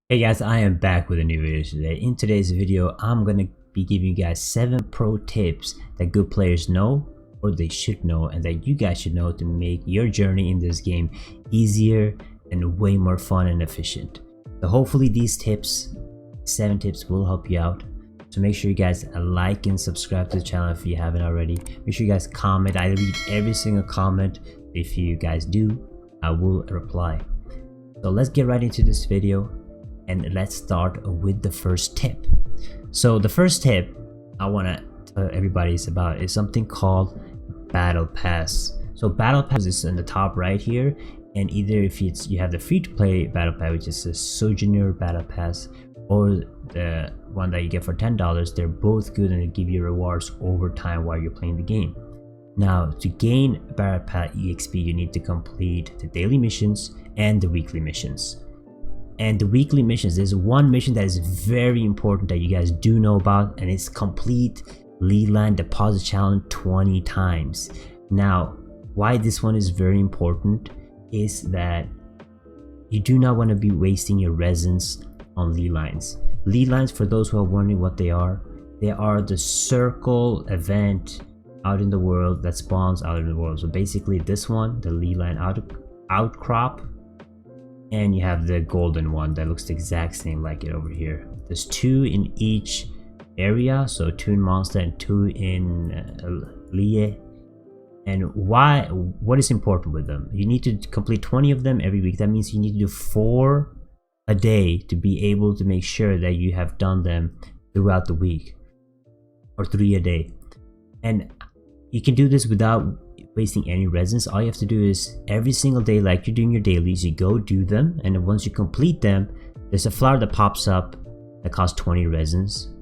Hey guys, I am back with a new video today. In today's video, I'm gonna be giving you guys 7 pro tips that good players know or they should know and that you guys should know to make your journey in this game easier and way more fun and efficient. So hopefully these tips, 7 tips, will help you out. So make sure you guys like and subscribe to the channel if you haven't already. Make sure you guys comment. I read every single comment. If you guys do, I will reply. So let's get right into this video. And let's start with the first tip. So the first tip I want to tell everybody is something called Battle Pass. So Battle Pass is in the top right here, and either if you have the free-to-play Battle Pass, which is a Sojourner Battle Pass, or the one that you get for $10, they're both good and they give you rewards over time while you're playing the game. Now, to gain Battle Pass EXP, you need to complete the daily missions and the weekly missions. And the weekly missions, there's one mission that is very important that you guys do know about, and it's complete Leland Deposit Challenge 20 times. Now, why this one is very important is that you do not want to be wasting your resins on Lelines. Lelines, for those who are wondering what they are the circle event out in the world that spawns out in the world. So basically this one, the Leland outcrop, and you have the golden one that looks the exact same like it over here. There's 2 in each area, so 2 in Monster and 2 in Lie. And what is important with them? You need to complete 20 of them every week. That means you need to do 4 a day to be able to make sure that you have done them throughout the week, or 3 a day. And you can do this without wasting any resins. All you have to do is every single day, like you're doing your dailies, you go do them, and then once you complete them, there's a flower that pops up that costs 20 resins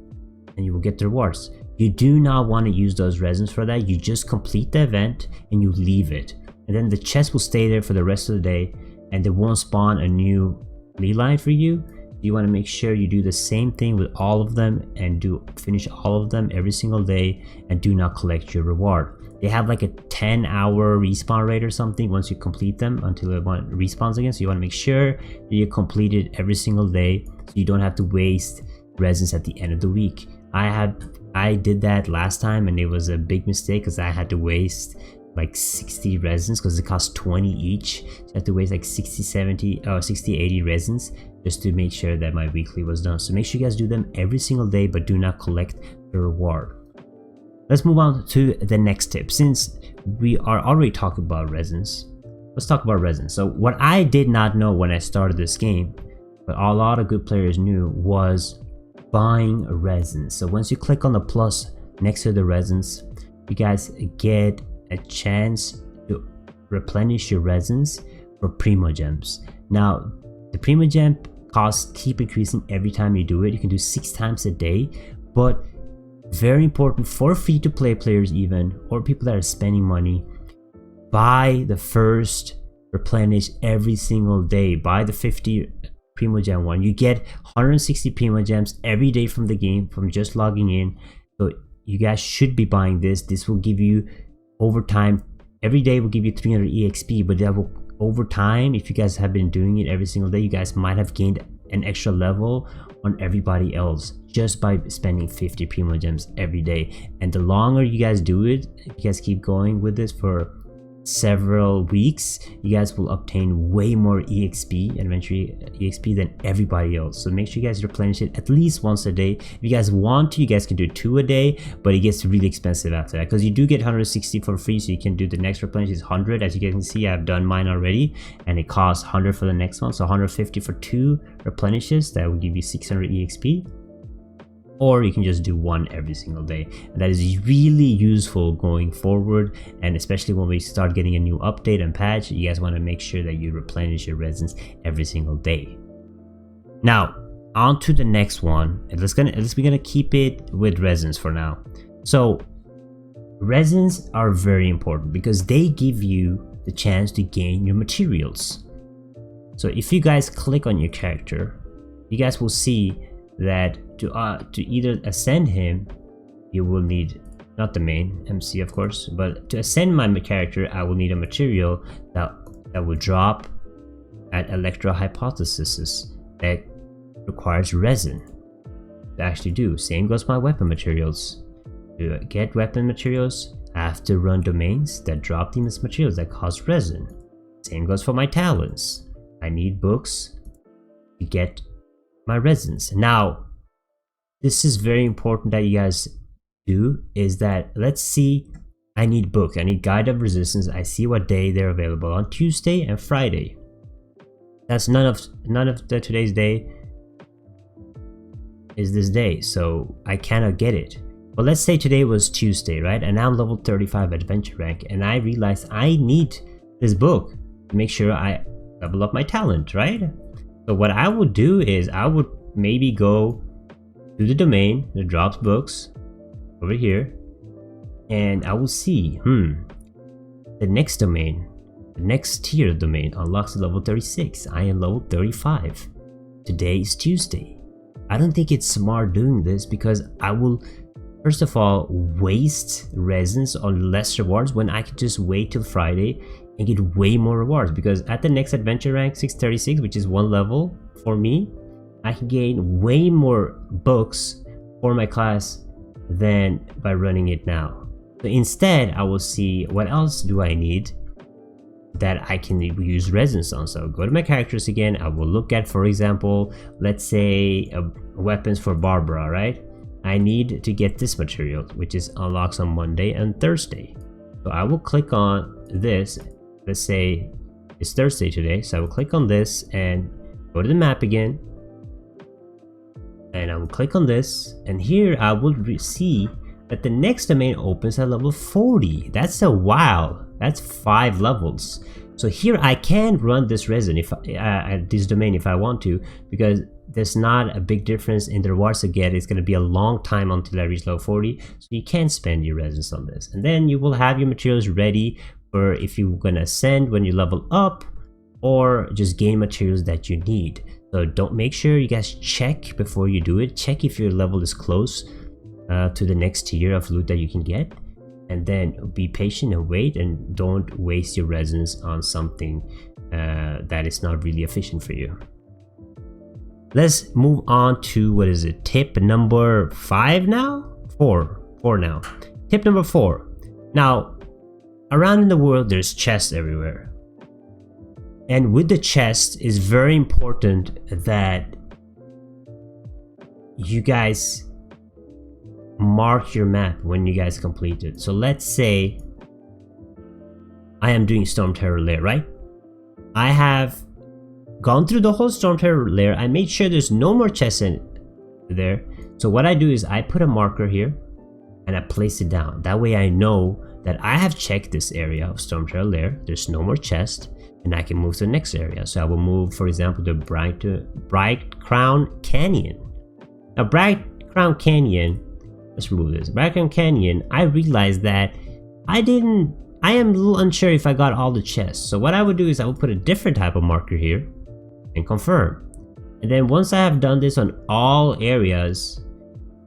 and you will get the rewards. You do not want to use those resins for that. You just complete the event and you leave it, and then the chest will stay there for the rest of the day and they won't spawn a new Leline for you. You want to make sure you do the same thing with all of them and finish all of them every single day, and do not collect your reward. They have like a 10-hour respawn rate or something once you complete them until it respawns again. So you want to make sure that you complete it every single day so you don't have to waste resins at the end of the week. I did that last time and it was a big mistake because I had to waste like 60 resins because it costs 20 each. So I had to waste like 60-80 resins just to make sure that my weekly was done. So make sure you guys do them every single day, but do not collect the reward. Let's move on to the next tip. Since we are already talking about resins, let's talk about resins. So what I did not know when I started this game, but a lot of good players knew, was buying resins. So once you click on the plus next to the resins, you guys get a chance to replenish your resins for Primo Gems. Now, the Primo Gem costs keep increasing every time you do it. You can do 6 times a day, but very important for free-to-play players even, or people that are spending money, buy the first replenish every single day. Buy the 50 Primo Gem one. You get 160 Primo Gems every day from the game from just logging in. So you guys should be buying this. This will give you over time, every day will give you 300 EXP, but that will over time, if you guys have been doing it every single day, you guys might have gained an extra level on everybody else just by spending 50 Primo Gems every day. And the longer you guys do it, if you guys keep going with this for several weeks, you guys will obtain way more EXP and eventually EXP than everybody else. So make sure you guys replenish it at least once a day. If you guys want to, you guys can do 2 a day, but it gets really expensive after that because you do get 160 for free. So you can do the next replenish is 100. As you guys can see, I've done mine already and it costs 100 for the next one. So 150 for 2 replenishes, that will give you 600 EXP. Or you can just do 1 every single day, and that is really useful going forward, and especially when we start getting a new update and patch, you guys want to make sure that you replenish your resins every single day. Now on to the next one, and we're gonna keep it with resins for now. So resins are very important because they give you the chance to gain your materials. So if you guys click on your character, you guys will see that to either ascend him, you will need, not the main MC of course, but to ascend my character, I will need a material that will drop at Electro Hypothesis that requires resin to actually do. Same goes for my weapon materials. To get weapon materials, I have to run domains that drop these materials that cost resin. Same goes for my talents. I need books to get my resins. Now, this is very important that you guys do, is that let's see, I need books. I need Guide of Resistance. I see what day they're available on, Tuesday and Friday. That's none of today's day is this day, so I cannot get it. But let's say today was Tuesday, right? And I'm level 35 adventure rank, and I realize I need this book to make sure I level up my talent, right? So what I would do is I would maybe go to the domain that drops books over here, and I will see, the next domain, the next tier domain unlocks level 36. I am level 35. Today is Tuesday. I don't think it's smart doing this, because I will first of all waste resins on less rewards when I could just wait till Friday and get way more rewards. Because at the next adventure rank 636, which is 1 level for me, I can gain way more books for my class than by running it now. So instead, I will see what else do I need that I can use resins on. So go to my characters again. I will look at, for example, let's say weapons for Barbara, right? I need to get this material, which is unlocks on Monday and Thursday. So I will click on this. Let's say it's Thursday today, so I will click on this and go to the map again, and I will click on this, and here I will see that the next domain opens at level 40. That's a wow, that's 5 levels. So here I can run this resin if this domain if I want to, because there's not a big difference in the rewards I get. It's going to be a long time until I reach level 40, so you can spend your resins on this, and then you will have your materials ready for if you're going to ascend when you level up, or just gain materials that you need. So don't, make sure you guys check before you do it. Check if your level is close to the next tier of loot that you can get, and then be patient and wait, and don't waste your resins on something that is not really efficient for you. Let's move on to, what is it, tip number 5 now? 4 now. Tip number 4. Now, around in the world, there's chests everywhere. And with the chest, it's very important that you guys mark your map when you guys complete it. So let's say I am doing Storm Terror Lair, right? I have gone through the whole Storm Terror Lair. I made sure there's no more chests in there. So what I do is I put a marker here and I place it down. That way I know that I have checked this area of Storm Terror Lair. There's no more chest, and I can move to the next area. So I will move, for example, to Bright Crown Canyon. Now, Bright Crown Canyon, let's remove this. Bright Crown Canyon, I realized that I am a little unsure if I got all the chests. So what I would do is I would put a different type of marker here and confirm. And then once I have done this on all areas,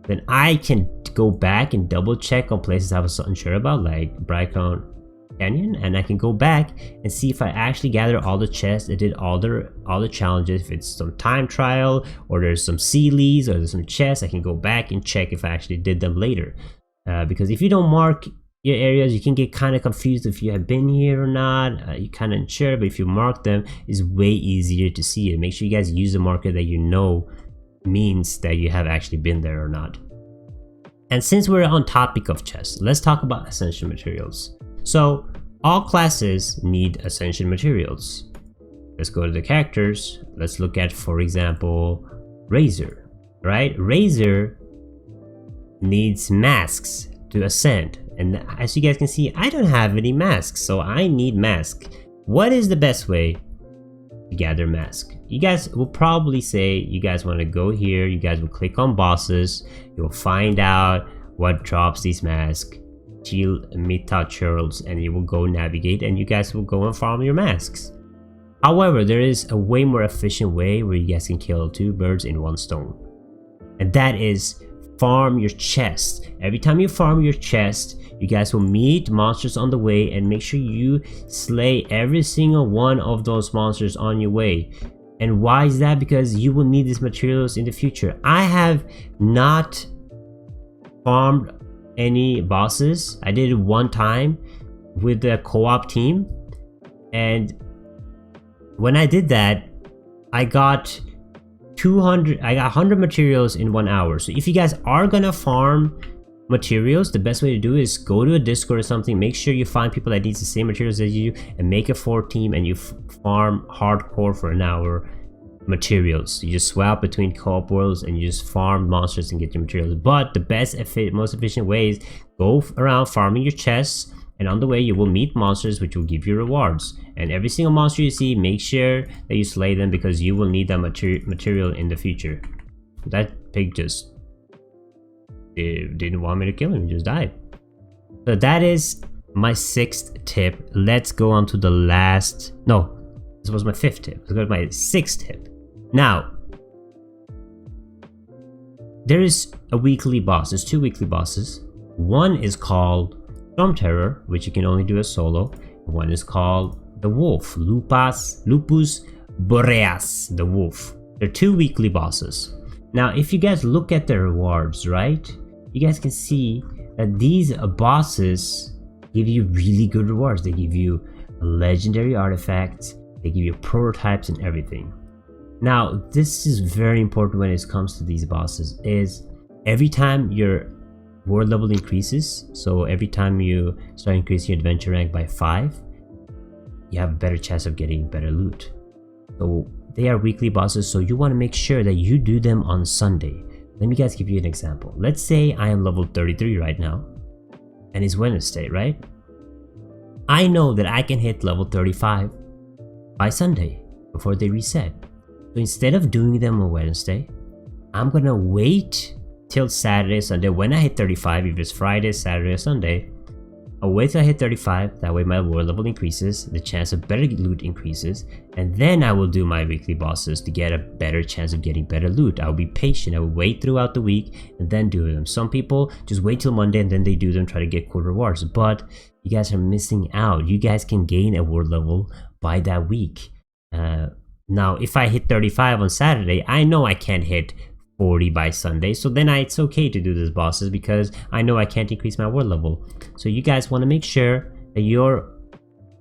then I can go back and double check on places I was unsure about, like Bright Crown Canyon, and I can go back and see if I actually gathered all the chests. I did all the challenges. If it's some time trial, or there's some Sealies, or there's some chests, I can go back and check if I actually did them later. Because if you don't mark your areas, you can get kind of confused if you have been here or not. You're kind of unsure, but if you mark them, it's way easier to see it. Make sure you guys use a marker that you know means that you have actually been there or not. And since we're on topic of chests, let's talk about essential materials. So all classes need essential materials. Let's go to the characters. Let's look at, for example, Razor, right? Razor needs masks to ascend. And as you guys can see, I don't have any masks, so I need masks. What is the best way to gather masks? You guys will probably say you guys want to go here. You guys will click on bosses. You'll find out what drops these masks. Teal Mita Churls, and you will go navigate, and you guys will go and farm your masks. However, there is a way more efficient way where you guys can kill 2 birds in 1 stone, and that is farm your chest. Every time you farm your chest, you guys will meet monsters on the way, and make sure you slay every single one of those monsters on your way. And why is that? Because you will need these materials in the future. I have not farmed any bosses. I did it one time with the co-op team, and when I did that, I got 100 materials in 1 hour. So if you guys are gonna farm materials, the best way to do it is go to a Discord or something, make sure you find people that needs the same materials as you, and make a 4 team, and you farm hardcore for an hour materials. You just swap between co-op worlds and you just farm monsters and get your materials. But the most efficient way is go around farming your chests, and on the way you will meet monsters which will give you rewards. And every single monster you see, make sure that you slay them, because you will need that material in the future. That pig just didn't want me to kill him, he just died. So that is my 6th tip. Let's go on to the last, no, this was my 5th tip. Let's go to my 6th tip. Now, there is a weekly boss. There's 2 weekly bosses. One is called Storm Terror, which you can only do as solo. One is called the Wolf, Lupus Boreas, the Wolf. They're 2 weekly bosses. Now, if you guys look at the rewards, right, you guys can see that these bosses give you really good rewards. They give you legendary artifacts, they give you prototypes and everything. Now, this is very important when it comes to these bosses, is every time your world level increases, so every time you start increasing your adventure rank by 5, you have a better chance of getting better loot. So they are weekly bosses, so you want to make sure that you do them on Sunday. Let me guys give you an example. Let's say I am level 33 right now, and it's Wednesday, right? I know that I can hit level 35 by Sunday before they reset. So instead of doing them on Wednesday, I'm gonna wait till Saturday, Sunday. When I hit 35, if it's Friday, Saturday, or Sunday, I'll wait till I hit 35, that way my world level increases, the chance of better loot increases, and then I will do my weekly bosses to get a better chance of getting better loot. I'll be patient, I will wait throughout the week and then do them. Some people just wait till Monday and then they do them, try to get cool rewards, but you guys are missing out. You guys can gain a world level by that week. Now, if I hit 35 on Saturday, I know I can't hit 40 by Sunday, so then it's okay to do these bosses because I know I can't increase my world level. So you guys want to make sure that your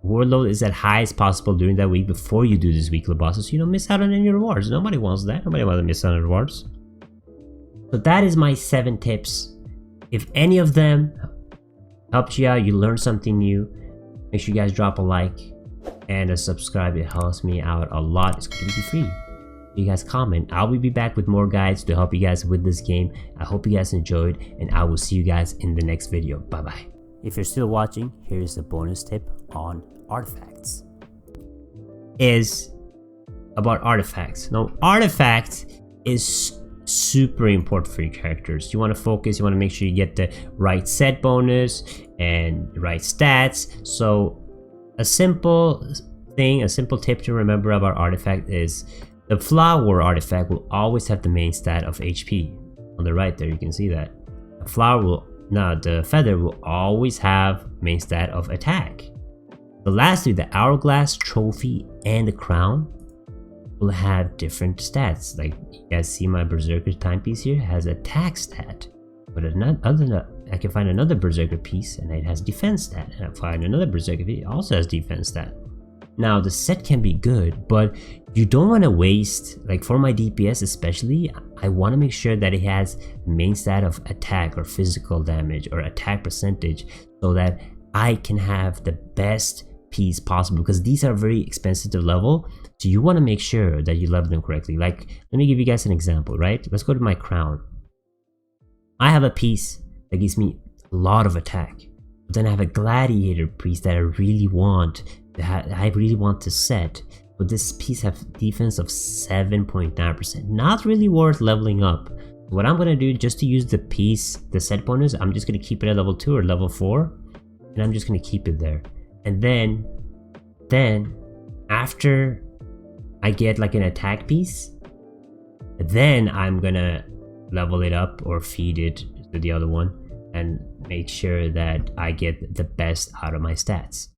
world load is as high as possible during that week before you do these weekly bosses, so you don't miss out on any rewards. Nobody wants that. Nobody wants to miss out on rewards. So that is my 7 tips. If any of them helped you out, you learned something new, make sure you guys drop a like and a subscribe. It helps me out a lot. It's completely free. You guys comment. I will be back with more guides to help you guys with this game. I hope you guys enjoyed, and I will see you guys in the next video. Bye bye. If you're still watching, here's a bonus tip on artifacts. Is about artifacts. Now, artifacts is super important for your characters. You want to focus, you want to make sure you get the right set bonus and the right stats. So a simple thing, a simple tip to remember about artifact is the flower artifact will always have the main stat of HP. On the right there, you can see that. The feather will always have main stat of attack. The last 3, the hourglass, trophy, and the crown, will have different stats. Like you guys see my berserker timepiece here has attack stat. But other than that, I can find another berserker piece and it has defense stat. And I find another berserker piece, it also has defense stat. Now the set can be good, but you don't want to waste, like for my DPS especially, I want to make sure that it has main stat of attack or physical damage or attack percentage, so that I can have the best piece possible, because these are very expensive to level. So you want to make sure that you level them correctly. Like, let me give you guys an example, right? Let's go to my crown. I have a piece that gives me a lot of attack, but then I have a gladiator piece that I really want to set, but this piece have defense of 7.9%. Not really worth leveling up. What I'm gonna do, just to use the piece, the set bonus, I'm just gonna keep it at level 2 or level 4, and I'm just gonna keep it there. And then after I get like an attack piece, then I'm gonna level it up or feed it to the other one and make sure that I get the best out of my stats.